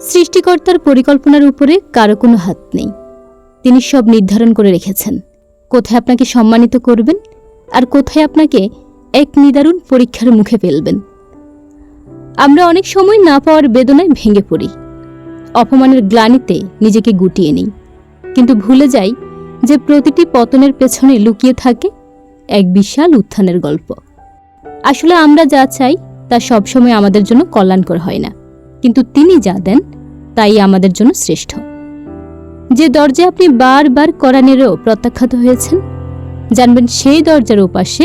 সৃষ্টিকর্তার পরিকল্পনার উপরে কারো কোনো হাত নেই। তিনি সব নির্ধারণ করে রেখেছেন, কোথায় আপনাকে সম্মানিত করবেন আর কোথায় আপনাকে এক নিদারুণ পরীক্ষার মুখে ফেলবেন। আমরা অনেক সময় না পাওয়ার বেদনায় ভেঙে পড়ি, অপমানের গ্লানিতে নিজেকে গুটিয়ে নিই, কিন্তু ভুলে যাই যে প্রতিটি পতনের পেছনে লুকিয়ে থাকে এক বিশাল উত্থানের গল্প। আসলে আমরা যা চাই তা সবসময় আমাদের জন্য কল্যাণকর হয় না, কিন্তু তিনি যা দেন তাই আমাদের জন্য শ্রেষ্ঠ। যে দরজায় আপনি বারবার কড়ানেরও প্রত্যাখ্যাত হয়েছেন, জানবেন সেই দরজার ওপাশে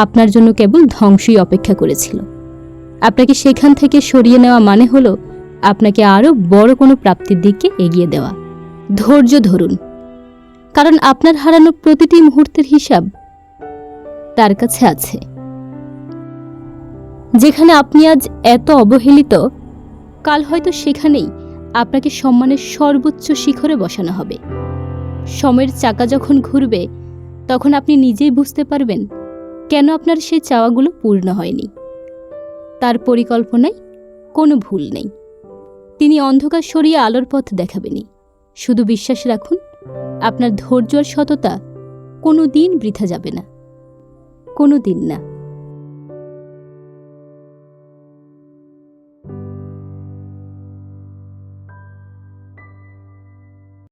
আপনার জন্য কেবল ধ্বংসই অপেক্ষা করেছিল। আপনাকে সেখান থেকে সরিয়ে নেওয়া মানে হলো আপনাকে আরও বড় কোনো প্রাপ্তির দিকে এগিয়ে দেওয়া। ধৈর্য ধরুন, কারণ আপনার হারানো প্রতিটি মুহূর্তের হিসাব তার কাছে আছে। যেখানে আপনি আজ এত অবহেলিত, কাল হয়তো সেখানেই আপনাকে সম্মানের সর্বোচ্চ শিখরে বসানো হবে। সময়ের চাকা যখন ঘুরবে, তখন আপনি নিজেই বুঝতে পারবেন কেন আপনার সেই চাওয়াগুলো পূর্ণ হয়নি। তার পরিকল্পনায় কোনো ভুল নেই। তিনি অন্ধকার সরিয়ে আলোর পথ দেখাবেনই। শুধু বিশ্বাস রাখুন, আপনার ধৈর্য আর সততা কোনো দিন বৃথা যাবে না, কোনো দিন না।